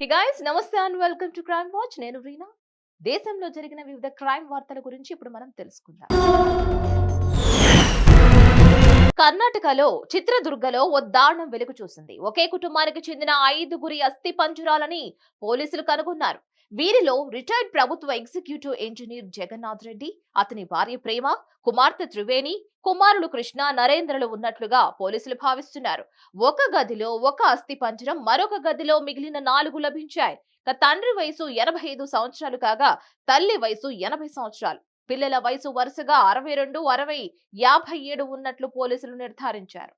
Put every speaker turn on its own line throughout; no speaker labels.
Hey guys, నమస్తే and welcome to crime watch. నేను రీనా. దేశంలో జరిగిన వివిధ క్రైమ్ వార్తల గురించి ఇప్పుడు మనం తెలుసుకుందాం. కర్ణాటకలో చిత్రదుర్గలో ఓ దారుణం వెలుగు చూసింది. ఒకే కుటుంబానికి చెందిన 5గురి అస్థి పంజరాలని పోలీసులు కనుగొన్నారు. వీరిలో రిటైర్డ్ ప్రభుత్వ ఎగ్జిక్యూటివ్ ఇంజనీర్ జగన్నాథ్ రెడ్డి, అతని భార్య ప్రేమ, కుమార్తె త్రివేణి, కుమారులు కృష్ణ, నరేంద్రలు ఉన్నట్లుగా పోలీసులు భావిస్తున్నారు. ఒక గదిలో ఒక అస్థి పంజరం, మరొక గదిలో మిగిలిన 4 లభించాయి. తండ్రి వయసు 85 సంవత్సరాలు కాగా తల్లి వయసు 80 సంవత్సరాలు. పిల్లల వయసు వరుసగా 62, 60, 57 ఉన్నట్లు పోలీసులు నిర్ధారించారు.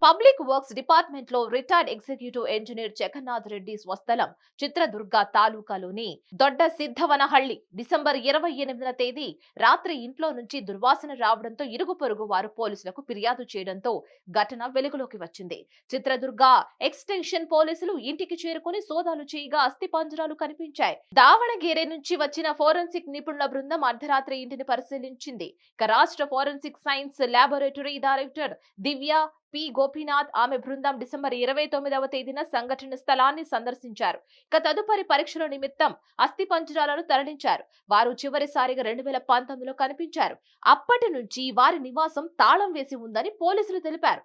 పబ్లిక్ వర్క్స్ డిపార్ట్మెంట్ లో retired executive engineer Jagannath Reddy స్వస్థలం చిత్రదుర్గ తాలూకాలోని దొడ్డ సిద్ధవనహళ్లి. డిసెంబర్ 28వ తేదీ రాత్రి ఇంట్లో నుంచి దుర్వాసన రావడంతో ఇరుగు పొరుగు వారు పోలీసులకు ఫిర్యాదు చేయడంతో ఘటన వెలుగులోకి వచ్చింది. చిత్రదుర్గ ఎక్స్టెన్షన్ పోలీసులు ఇంటికి చేరుకుని సోదాలు చేయగా అస్థి పంజరాలు కనిపించాయి. దావణగేరే నుంచి వచ్చిన ఫోరెన్సిక్ నిపుణుల బృందం అర్ధరాత్రి ఇంటిని పరిశీలించింది. రాష్ట్ర ఫోరెన్సిక్ సైన్స్ ల్యాబొరేటరీ డైరెక్టర్ దివ్య పి గోపీనాథ్, ఆమె బృందం డిసెంబర్ 29వ తేదీన సంఘటన స్థలాన్ని సందర్శించారు. తదుపరి పరీక్షల నిమిత్తం అస్థి పంజరాలను తరలించారు. వారు చివరిసారిగా 2019లో కనిపించారు. అప్పటి నుంచి వారి నివాసం తాళం వేసి ఉందని పోలీసులు తెలిపారు.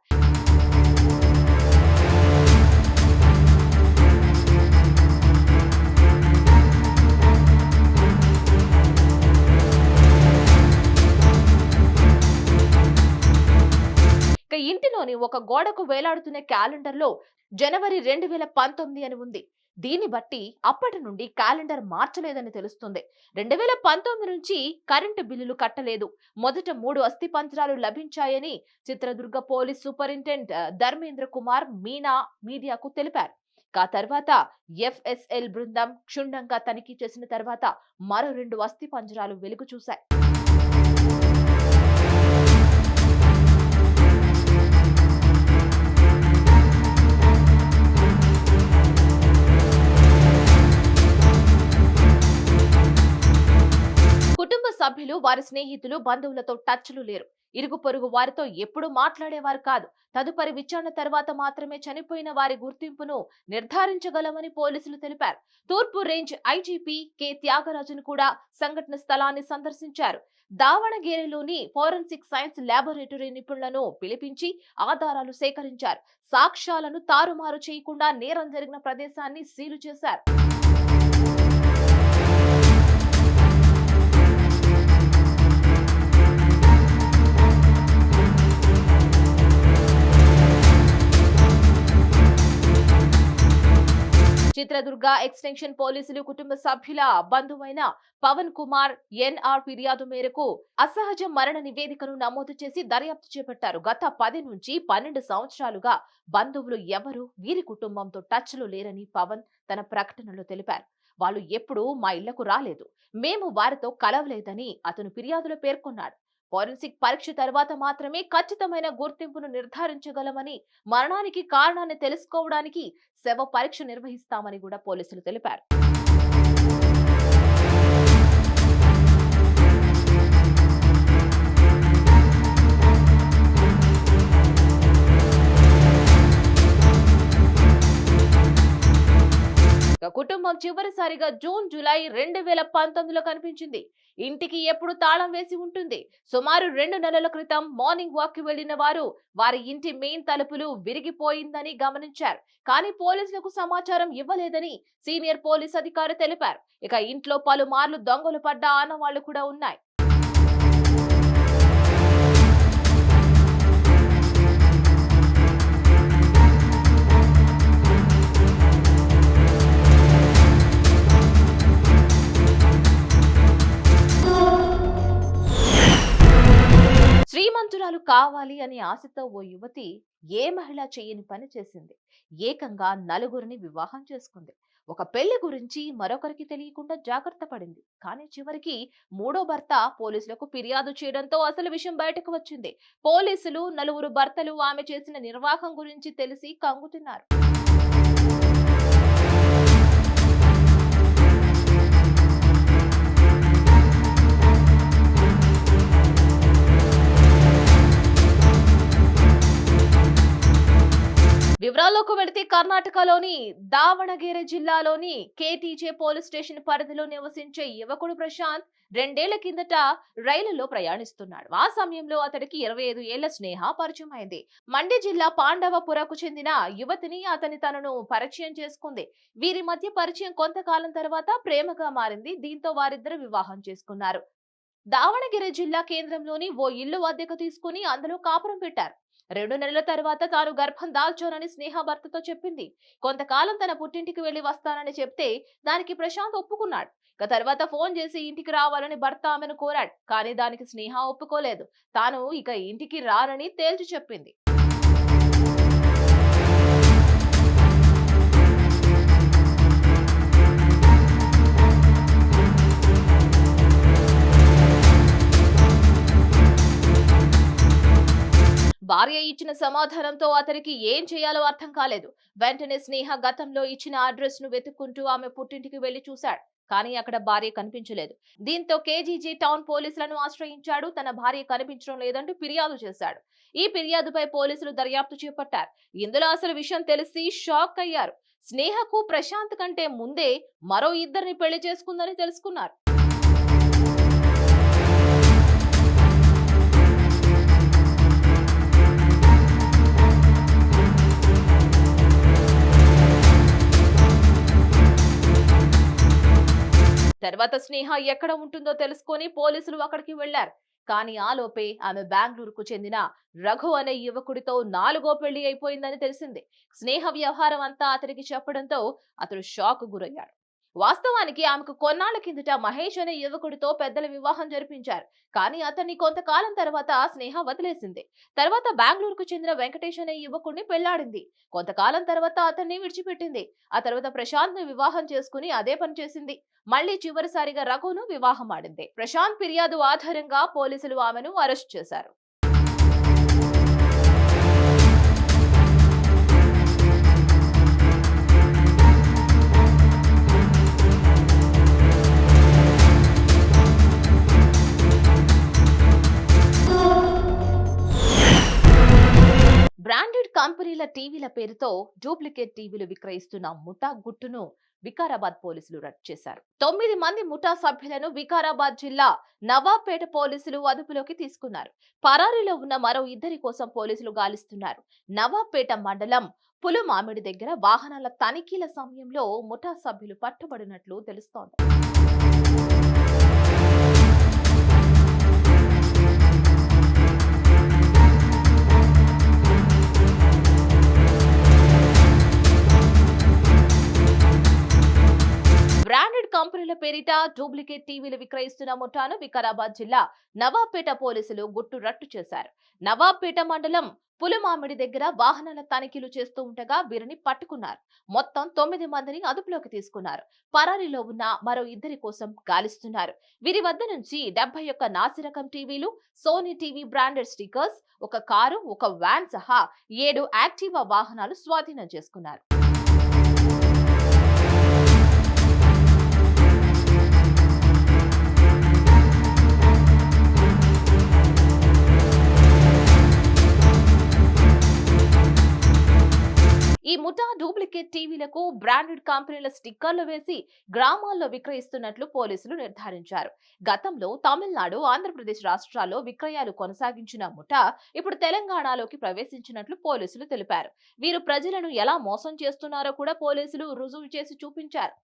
ఇంటిలోని ఒక గోడకు వేలాడుతున్న క్యాలెండర్ లో జనవరి 2019 అని ఉంది. దీన్ని బట్టి అప్పటి నుండి క్యాలెండర్ మార్చలేదని తెలుస్తుంది. 2019 నుంచి కరెంటు బిల్లులు కట్టలేదు. మొదట 3 అస్థి పంజరాలు లభించాయని చిత్రదుర్గ పోలీస్ సూపరింటెండెంట్ ధర్మేంద్ర కుమార్ మీనా మీడియాకు తెలిపారు. తర్వాత ఎఫ్ఎస్ఎల్ బృందం క్షుణ్ణంగా తనిఖీ చేసిన తర్వాత మరో 2 అస్థి పంజరాలు వెలుగు చూశాయి. కుటుంబ సభ్యులు, వారి స్నేహితులు, బంధువులతో టచ్లు లేరు. ఇరుగు పొరుగు వారితో ఎప్పుడూ మాట్లాడేవారు కాదు. తదుపరి విచారణ తర్వాత మాత్రమే చనిపోయిన వారి గుర్తింపును నిర్ధారించగలమని పోలీసులు తెలిపారు. తూర్పు రేంజ్ ఐజీపీ కె త్యాగరాజును కూడా సంఘటన స్థలాన్ని సందర్శించారు. దావణగేరేలోని ఫోరెన్సిక్ సైన్స్ ల్యాబొరేటరీ నిపుణులను పిలిపించి ఆధారాలు సేకరించారు. సాక్ష్యాలను తారుమారు చేయకుండా నేరం జరిగిన ప్రదేశాన్ని సీలు చేశారు. చిత్రదుర్గ ఎక్స్టెన్షన్ పోలీసులు కుటుంబ సభ్యుల బంధువైన పవన్ కుమార్ ఎన్ఆర్ ఫిర్యాదు మేరకు అసహజ మరణ నివేదికను నమోదు చేసి దర్యాప్తు చేపట్టారు. గత 10 నుంచి 12 సంవత్సరాలుగా బంధువులు ఎవరు వీరి కుటుంబంతో టచ్ లో లేరని పవన్ తన ప్రకటనలో తెలిపారు. వాళ్ళు ఎప్పుడూ మా ఇళ్లకు రాలేదు, మేము వారితో కలవలేదని అతను ఫిర్యాదులో పేర్కొన్నాడు. ఫోరెన్సిక్ పరీక్ష తర్వాత మాత్రమే ఖచ్చితమైన గుర్తింపును నిర్ధారించగలమని, మరణానికి కారణాన్ని తెలుసుకోవడానికి శవ పరీక్ష నిర్వహిస్తామని కూడా పోలీసులు తెలిపారు. కుటుంబం చివరిసారిగా జూన్, జూలై 2019లో కనిపించింది. ఇంటికి ఎప్పుడు తాళం వేసి ఉంటుంది. సుమారు 2 నెలల క్రితం మార్నింగ్ వాక్ కి వెళ్లిన వారు వారి ఇంటి మెయిన్ తలుపులు విరిగిపోయిందని గమనించారు. కానీ పోలీసులకు సమాచారం ఇవ్వలేదని సీనియర్ పోలీస్ అధికారి తెలిపారు. ఇంట్లో పలుమార్లు దొంగలు పడ్డ ఆనవాళ్లు కూడా ఉన్నాయి. శ్రీమంతురాలు కావాలి అని ఆశతో ఓ యువతి ఏ మహిళ చేయని పని చేసింది. ఏకంగా 4గురిని వివాహం చేసుకుంది. ఒక పెళ్లి గురించి మరొకరికి తెలియకుండా జాగ్రత్త పడింది. కానీ చివరికి 3వ భర్త పోలీసులకు ఫిర్యాదు చేయడంతో అసలు విషయం బయటకు వచ్చింది. పోలీసులు 4 భర్తలు ఆమె చేసిన నిర్వాహం గురించి తెలిసి కంగుతిన్నారు. కర్ణాటకలోని దావణగిరి జిల్లాలోని కేటీజే పోలీస్ స్టేషన్ పరిధిలో నివసించే యువకుడు ప్రశాంత్ 2 ఏళ్ల కిందట రైలులో ప్రయాణిస్తున్నాడు. ఆ సమయంలో అతడికి 25 ఏళ్ల స్నేహ పరిచయం అయింది. మండ్య జిల్లా పాండవపురకు చెందిన యువతిని తనను పరిచయం చేసుకుంది. వీరి మధ్య పరిచయం కొంతకాలం తర్వాత ప్రేమగా మారింది. దీంతో వారిద్దరు వివాహం చేసుకున్నారు. దావణగిరి జిల్లా కేంద్రంలోని ఓ ఇల్లు అద్దెకు తీసుకుని అందులో కాపురం పెట్టారు. 2 నెలల తర్వాత తాను గర్భం దాల్చానని స్నేహ భర్తతో చెప్పింది. కొంతకాలం తన పుట్టింటికి వెళ్లి వస్తానని చెప్తే దానికి ప్రశాంత్ ఒప్పుకున్నాడు. తర్వాత ఫోన్ చేసి ఇంటికి రావాలని భర్త ఆమెను కోరాడు. కానీ దానికి స్నేహ ఒప్పుకోలేదు. తాను ఇక ఇంటికి రానని తేల్చి చెప్పింది. భార్య ఇచ్చిన సమాధానంతో అతనికి ఏం చేయాలో అర్థం కాలేదు. వెంటనే స్నేహ గతంలో ఇచ్చిన అడ్రస్ ను వెతుక్కుంటూ ఆమె పుట్టింటికి వెళ్లి చూశాడు. కానీ అక్కడ భార్య కనిపించలేదు. దీంతో కేజీజీ టౌన్ పోలీసులను ఆశ్రయించాడు. తన భార్య కనిపించడం లేదంటూ ఫిర్యాదు చేశాడు. ఈ ఫిర్యాదుపై పోలీసులు దర్యాప్తు చేపట్టారు. ఇందులో అసలు విషయం తెలిసి షాక్ అయ్యారు. స్నేహకు ప్రశాంత్ కంటే ముందే మరో ఇద్దరిని పెళ్లి చేసుకుందని తెలుసుకున్నారు. తర్వాత స్నేహ ఎక్కడ ఉంటుందో తెలుసుకొని పోలీసులు అక్కడికి వెళ్లారు. కానీ ఆలోపే ఆమె బెంగళూరుకు చెందిన రఘు అనే యువకుడితో 4వ పెళ్లి అయిపోయిందని తెలిసింది. స్నేహ వ్యవహారం అంతా అతనికి చెప్పడంతో అతడు షాక్ గురయ్యాడు. వాస్తవానికి ఆమెకు కొన్నాళ్ల కిందట మహేష్ అనే యువకుడితో పెద్దల వివాహం జరిపించారు. కానీ అతన్ని కొంతకాలం తర్వాత స్నేహ వదిలేసింది. తర్వాత బెంగళూరుకు చెందిన వెంకటేష్ అనే యువకుడిని పెళ్లాడింది. కొంతకాలం తర్వాత అతన్ని విడిచిపెట్టింది. ఆ తర్వాత ప్రశాంత్ ను వివాహం చేసుకుని అదే పని చేసింది. మళ్లీ చివరిసారిగా రఘును వివాహం ఆడింది. ప్రశాంత్ ఫిర్యాదు ఆధారంగా పోలీసులు ఆమెను అరెస్ట్ చేశారు. బ్రాండెడ్ కంపెనీల టీవీల పేరుతో డూప్లికేట్ టీవీలు విక్రయిస్తున్న ముఠా గుట్టును వికారాబాద్ పోలీసులు రట్టు చేశారు. 9 మంది ముఠా సభ్యులను వికారాబాద్ జిల్లా నవాబ్పేట పోలీసులు అదుపులోకి తీసుకున్నారు. పరారీలో ఉన్న మరో 2 కోసం పోలీసులు గాలిస్తున్నారు. నవాబ్పేట మండలం పులుమామిడి దగ్గర వాహనాల తనిఖీల సమయంలో ముఠా సభ్యులు పట్టుబడినట్లు తెలుస్తోంది. బ్రాండెడ్ కంపెనీల పేరిట డూప్లికేట్ టీవీలు విక్రయిస్తున్న ముఠాను వికారాబాద్ జిల్లా నవాబ్పేట పోలీసులు గుట్టు రట్టు చేశారు. నవాబ్పేట మండలం పులుమామిడి దగ్గర వాహనాల తనిఖీలు చేస్తూ ఉండగా వీరిని పట్టుకున్నారు. మొత్తం 9 మందిని అదుపులోకి తీసుకున్నారు. పరారీలో ఉన్న మరో 2 కోసం గాలిస్తున్నారు. వీరి వద్ద నుంచి 71 నాసిరకం టీవీలు, సోనీ టీవీ బ్రాండెడ్ స్టిక్కర్స్, ఒక కారు, ఒక వ్యాన్ సహా 7 యాక్టివా వాహనాలు స్వాధీనం చేసుకున్నారు. ఈ ముఠా డూప్లికేట్ టీవీలకు బ్రాండెడ్ కంపెనీల స్టిక్కర్లు వేసి గ్రామాల్లో విక్రయిస్తున్నట్లు పోలీసులు నిర్ధారించారు. గతంలో తమిళనాడు, ఆంధ్రప్రదేశ్ రాష్ట్రాల్లో విక్రయాలు కొనసాగించిన ముఠా ఇప్పుడు తెలంగాణలోకి ప్రవేశించినట్లు పోలీసులు తెలిపారు. వీరు ప్రజలను ఎలా మోసం చేస్తున్నారో కూడా పోలీసులు రుజువు చేసి చూపించారు.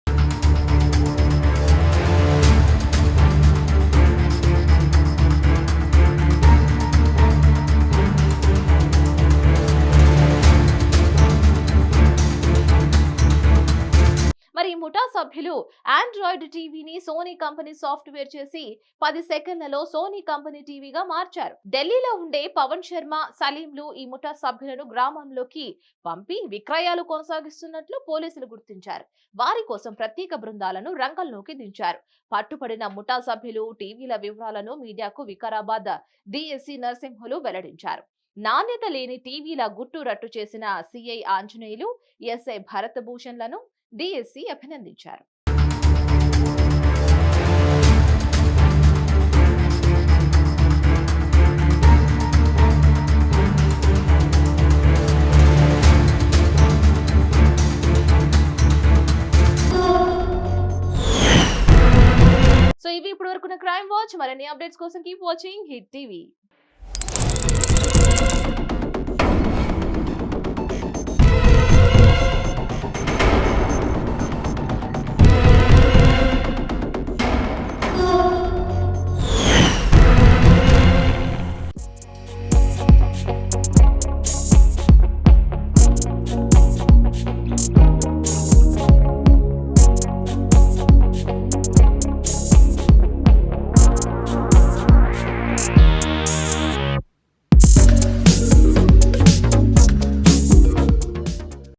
మరి ఈ ముఠా సభ్యులు ఆండ్రాయిడ్ టీవీని సోనీ కంపెనీ సాఫ్ట్వేర్ చేసి 10 సెకండ్లలో సోనీ కంపెనీ టీవీగా మార్చారు. ఢిల్లీలో ఉండే పవన్ శర్మ, సలీంలు ఈ ముఠా సభ్యులను గ్రామంలోకి పంపి విక్రయాలు కొనసాగిస్తున్నట్లు పోలీసులు గుర్తించారు. వారి కోసం ప్రత్యేక బృందాలను రంగంలోకి దించారు. పట్టుపడిన ముఠా సభ్యులు టీవీల వివరాలను మీడియాకు వికారాబాద్ డిఎస్సి నరసింహులు వెల్లడించారు. నాణ్యత లేని టీవీల గుట్టు రట్టు చేసిన సిఐ ఆంజనేయులు, ఎస్ఐ భరత్ భూషణ్లను డిఎస్సి అభినందించారు. ఇవి ఇప్పటి వరకున్న క్రైమ్ వాచ్. మరిన్ని అప్డేట్స్ కోసం కీప్ వాచింగ్ హిట్ టీవీ.